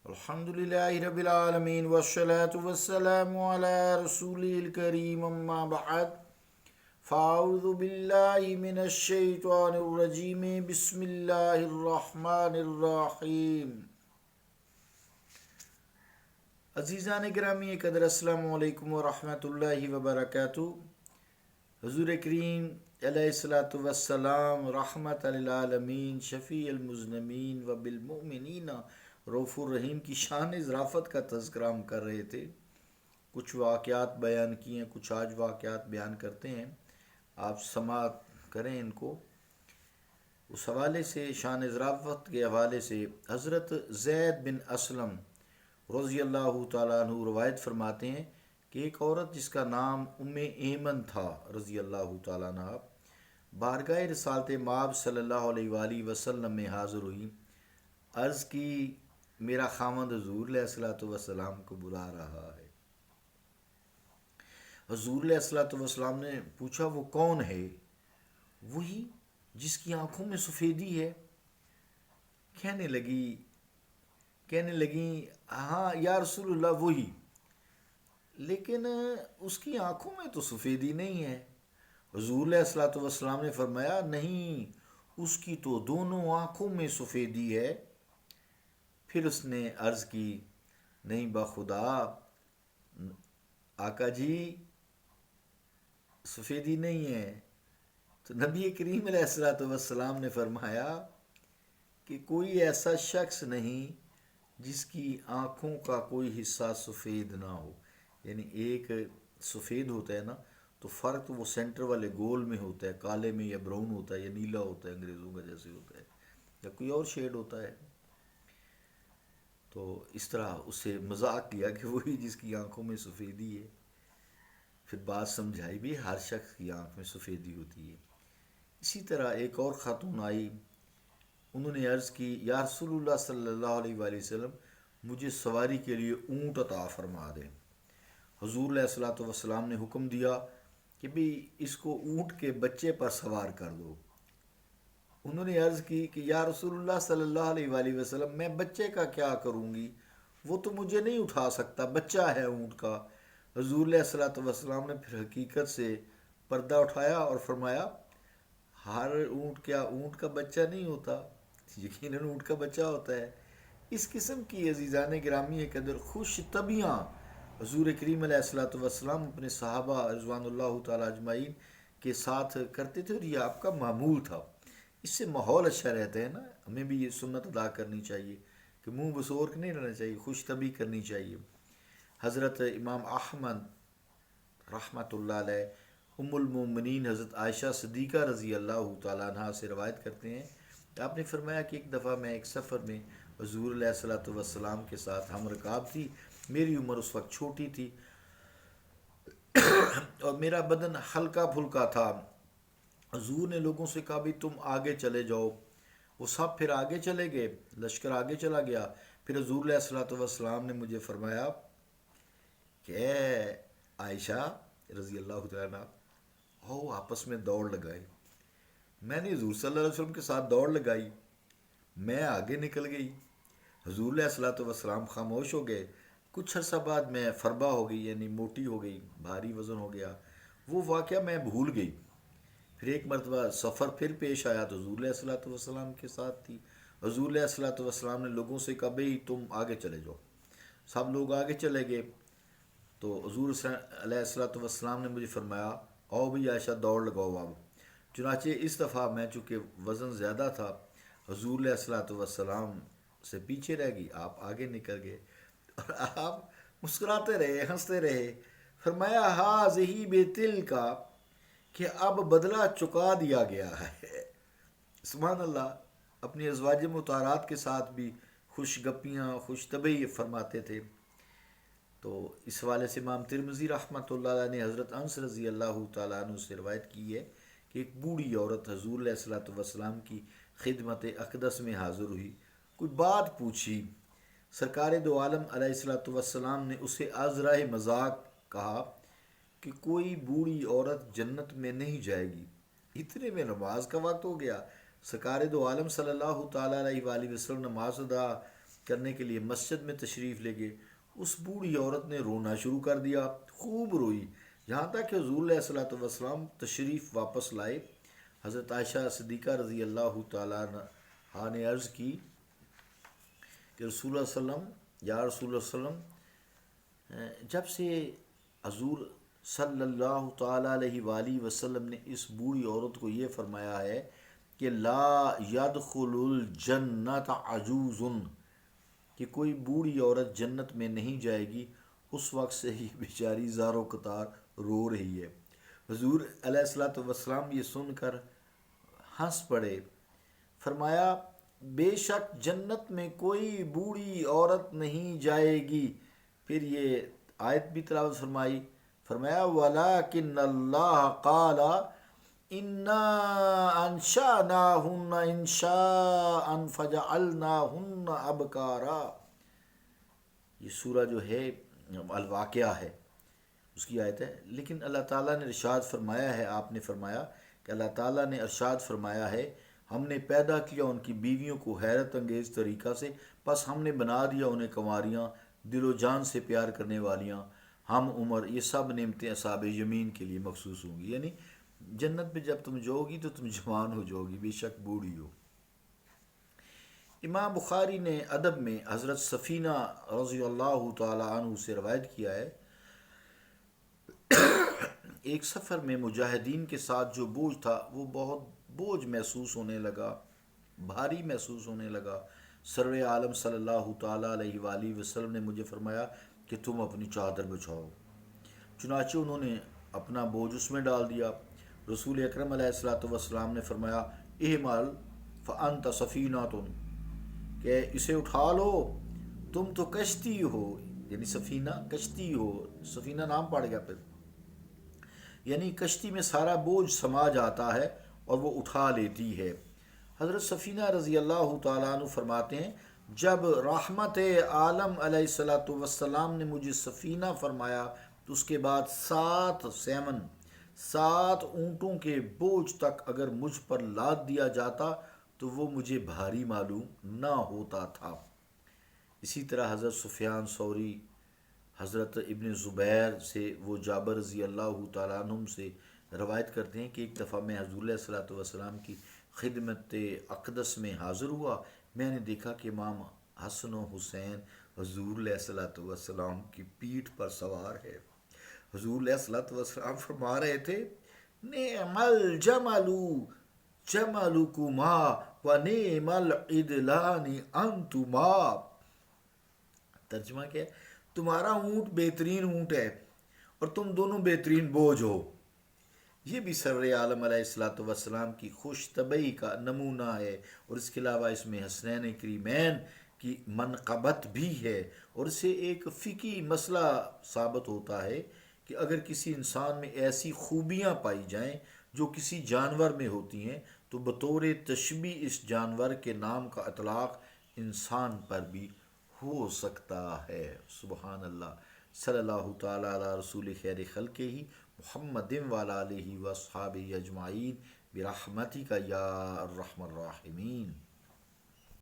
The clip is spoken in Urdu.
الحمد للہ رب العالمین والصلاة والسلام علی رسول الکریم اما بعد فاعوذ باللہ من الشیطان الرجیم بسم اللہ الرحمن الرحیم۔ عزیزان گرامی قدر، السلام علیکم ورحمۃ اللہ وبرکاتہ۔ حضور کریم علیہ الصلاۃ والسلام رحمت للعالمین شفیع المذنبین و بالمؤمنین رؤوف الرحیم کی شان ظرافت کا تذکرہ ہم کر رہے تھے۔ کچھ واقعات بیان کیے ہیں، کچھ آج واقعات بیان کرتے ہیں، آپ سماعت کریں ان کو۔ اس حوالے سے شان ظرافت کے حوالے سے حضرت زید بن اسلم رضی اللہ تعالیٰ عنہ روایت فرماتے ہیں کہ ایک عورت جس کا نام ایمن تھا رضی اللہ تعالیٰ عنہ بارگاہ رسالت مآب صلی اللہ علیہ وآلہ وسلم میں حاضر ہوئی۔ عرض کی میرا خاوند حضور علیہ الصلوۃ والسلام کو بلا رہا ہے۔ حضور علیہ الصلوۃ والسلام نے پوچھا وہ کون ہے؟ وہی جس کی آنکھوں میں سفیدی ہے۔ کہنے لگیں ہاں یا رسول اللہ وہی، لیکن اس کی آنکھوں میں تو سفیدی نہیں ہے۔ حضور علیہ الصلوۃ والسلام نے فرمایا نہیں، اس کی تو دونوں آنکھوں میں سفیدی ہے۔ پھر اس نے عرض کی نہیں بخدا آقا جی سفیدی نہیں ہے۔ تو نبی کریم علیہ الصلوۃ والسلام نے فرمایا کہ کوئی ایسا شخص نہیں جس کی آنکھوں کا کوئی حصہ سفید نہ ہو، یعنی ایک سفید ہوتا ہے نا تو فرق وہ سینٹر والے گول میں ہوتا ہے، کالے میں یا براؤن ہوتا ہے یا نیلا ہوتا ہے، انگریزوں کا جیسے ہوتا ہے یا کوئی اور شیڈ ہوتا ہے۔ تو اس طرح اسے مذاق کیا کہ وہی جس کی آنکھوں میں سفیدی ہے۔ پھر بات سمجھائی بھی ہر شخص کی آنکھ میں سفیدی ہوتی ہے۔ اسی طرح ایک اور خاتون آئی، انہوں نے عرض کی یا رسول اللہ صلی اللہ علیہ وآلہ وسلم مجھے سواری کے لیے اونٹ عطا فرما دیں۔ حضور علیہ الصلوۃ والسلام نے حکم دیا کہ بھی اس کو اونٹ کے بچے پر سوار کر دو۔ انہوں نے عرض کی کہ یا رسول اللہ صلی اللہ علیہ وآلہ وسلم میں بچے کا کیا کروں گی، وہ تو مجھے نہیں اٹھا سکتا، بچہ ہے اونٹ کا۔ حضور علیہ الصلوۃ والسلام نے پھر حقیقت سے پردہ اٹھایا اور فرمایا ہر اونٹ کا بچہ نہیں ہوتا، یقیناً اونٹ کا بچہ ہوتا ہے۔ اس قسم کی عزیزان گرامی قدر خوش طبیاں حضور کریم علیہ الصلوۃ والسلام اپنے صحابہ رضوان اللہ تعالیٰ اجمعین کے ساتھ کرتے تھے، اور یہ آپ کا معمول تھا۔ اس سے ماحول اچھا رہتا ہے نا، ہمیں بھی یہ سنت ادا کرنی چاہیے کہ منہ بسور نہیں رہنا چاہیے، خوش طبی کرنی چاہیے۔ حضرت امام احمد رحمۃ اللہ علیہ ام المومنین حضرت عائشہ صدیقہ رضی اللہ تعالیٰ عنہ سے روایت کرتے ہیں کہ آپ نے فرمایا کہ ایک دفعہ میں ایک سفر میں حضور علیہ الصلوۃ والسلام کے ساتھ ہم رکاب تھی، میری عمر اس وقت چھوٹی تھی اور میرا بدن ہلکا پھلکا تھا۔ حضور نے لوگوں سے کہا بھی تم آگے چلے جاؤ، وہ سب پھر آگے چلے گئے، لشکر آگے چلا گیا۔ پھر حضور علیہ الصلوۃ والسلام نے مجھے فرمایا کہ اے عائشہ رضی اللہ تعالیٰ عنہ آؤ آپس میں دوڑ لگائے۔ میں نے حضور صلی اللہ علیہ وسلم کے ساتھ دوڑ لگائی، میں آگے نکل گئی، حضور علیہ الصلوۃ والسلام خاموش ہو گئے۔ کچھ عرصہ بعد میں فربا ہو گئی، یعنی موٹی ہو گئی، بھاری وزن ہو گیا، وہ واقعہ میں بھول گئی۔ پھر ایک مرتبہ سفر پھر پیش آیا تو حضور علیہ الصلوۃ والسلام کے ساتھ تھی۔ حضور علیہ الصلوۃ والسلام نے لوگوں سے کہا بھئی تم آگے چلے جاؤ، سب لوگ آگے چلے گئے۔ تو حضور علیہ الصلوۃ والسلام نے مجھے فرمایا آؤ بھئی عائشہ دوڑ لگاؤ اب۔ چنانچہ اس دفعہ میں چونکہ وزن زیادہ تھا، حضور علیہ الصلوۃ والسلام سے پیچھے رہ گئی، آپ آگے نکل گئے اور آپ مسکراتے رہے، ہنستے رہے۔ فرمایا ہاذہ بتلک کہ اب بدلہ چکا دیا گیا ہے۔ سبحان اللہ، اپنی ازواج مطہرات کے ساتھ بھی خوش گپیاں، خوش طبعی فرماتے تھے۔ تو اس حوالے سے امام ترمذی رحمۃ اللہ علیہ نے حضرت انس رضی اللہ تعالیٰ عنہ سے روایت کی ہے کہ ایک بوڑھی عورت حضور علیہ الصلوۃ والسلام کی خدمت اقدس میں حاضر ہوئی، کوئی بات پوچھی۔ سرکار دو عالم علیہ الصلوۃ والسلام نے اسے عذرائے مذاق کہا کہ کوئی بوڑھی عورت جنت میں نہیں جائے گی۔ اتنے میں نماز کا وقت ہو گیا، سرکار دو عالم صلی اللہ تعالیٰ علیہ وآلہ وسلم نماز ادا کرنے کے لیے مسجد میں تشریف لے گئے، اس بوڑھی عورت نے رونا شروع کر دیا، خوب روئی، یہاں تک کہ حضور علیہ الصلوۃ والسلام تشریف واپس لائے۔ حضرت عائشہ صدیقہ رضی اللہ تعالیٰ عنہا نے عرض کی کہ رسول اللہ صلی اللہ علیہ وسلم، یا رسول اللہ صلی اللہ علیہ وسلم، جب سے حضور صلی اللہ تعالیٰ علیہ وآلہ وسلم نے اس بوڑھی عورت کو یہ فرمایا ہے کہ لا يدخل الجنت عجوز، کہ کوئی بوڑھی عورت جنت میں نہیں جائے گی، اس وقت سے ہی بیچاری زار و قطار رو رہی ہے۔ حضور علیہ الصلوۃ والسلام یہ سن کر ہنس پڑے، فرمایا بے شک جنت میں کوئی بوڑھی عورت نہیں جائے گی۔ پھر یہ آیت بھی تلاوت فرمائی، فرمایا وَلَكِنَّ اللَّهَ قَالَ إِنَّا أَنشَأْنَاهُنَّ إِنشَاءً فَجَعَلْنَاهُنَّ أَبْكَارًا۔ یہ سورہ جو ہے الواقعہ ہے، اس کی آیت ہے۔ لیکن اللہ تعالیٰ نے ارشاد فرمایا ہے، آپ نے فرمایا کہ اللہ تعالیٰ نے ارشاد فرمایا ہے ہم نے پیدا کیا ان کی بیویوں کو حیرت انگیز طریقہ سے، پس ہم نے بنا دیا انہیں کنواریاں، دل و جان سے پیار کرنے والیاں، ہم عمر۔ یہ سب نعمتیں اصحاب یمین کے لیے مخصوص ہوں گی، یعنی جنت میں جب تم جاؤ گی تو تم جوان ہو جاؤ گی، بے شک بوڑھی ہو۔ امام بخاری نے ادب میں حضرت سفینہ رضی اللہ تعالی عنہ سے روایت کیا ہے، ایک سفر میں مجاہدین کے ساتھ جو بوجھ تھا وہ بہت بوجھ محسوس ہونے لگا، بھاری محسوس ہونے لگا۔ سرور عالم صلی اللہ تعالیٰ علیہ وآلہ وسلم نے مجھے فرمایا کہ تم اپنی چادر بچھاؤ، چنانچہ انہوں نے اپنا بوجھ اس میں ڈال دیا۔ رسول اکرم علیہ الصلوۃ والسلام نے فرمایا احمل فانت سفینۃ، کہ اسے اٹھا لو، تم تو کشتی ہو، یعنی سفینہ کشتی ہو، سفینہ نام پڑ گیا پھر، یعنی کشتی میں سارا بوجھ سما جاتا ہے اور وہ اٹھا لیتی ہے۔ حضرت سفینہ رضی اللہ تعالیٰ عنہ فرماتے ہیں جب رحمت عالم علیہ الصلوۃ والسلام نے مجھے سفینہ فرمایا تو اس کے بعد 7 اونٹوں کے بوجھ تک اگر مجھ پر لاد دیا جاتا تو وہ مجھے بھاری معلوم نہ ہوتا تھا۔ اسی طرح حضرت سفیان ثوری، حضرت ابن زبیر سے وہ جابر رضی اللہ تعالیٰ عنہ سے روایت کرتے ہیں کہ ایک دفعہ میں حضور علیہ الصلوۃ والسلام کی خدمت اقدس میں حاضر ہوا، میں نے دیکھا کہ امام حسن و حسین حضور علیہ الصلوۃ والسلام کی پیٹھ پر سوار ہے۔ حضور علیہ الصلوۃ والسلام فرما رہے تھے نعم الجمل جملکما ونعم العدلان انتما، ترجمہ کیا ہے؟ تمہارا اونٹ بہترین اونٹ ہے اور تم دونوں بہترین بوجھ ہو۔ یہ بھی سرور عالم علیہ الصلوۃ والسلام کی خوش طبعی کا نمونہ ہے، اور اس کے علاوہ اس میں حسنین کریمین کی منقبت بھی ہے، اور اس سے ایک فقہی مسئلہ ثابت ہوتا ہے کہ اگر کسی انسان میں ایسی خوبیاں پائی جائیں جو کسی جانور میں ہوتی ہیں تو بطور تشبیہ اس جانور کے نام کا اطلاق انسان پر بھی ہو سکتا ہے۔ سبحان اللہ، صلی اللہ تعالیٰ علی رسول خیر خلقہ محمد وعلی آلہ واصحابہ اجمعین برحمتک یا ارحم الراحمین۔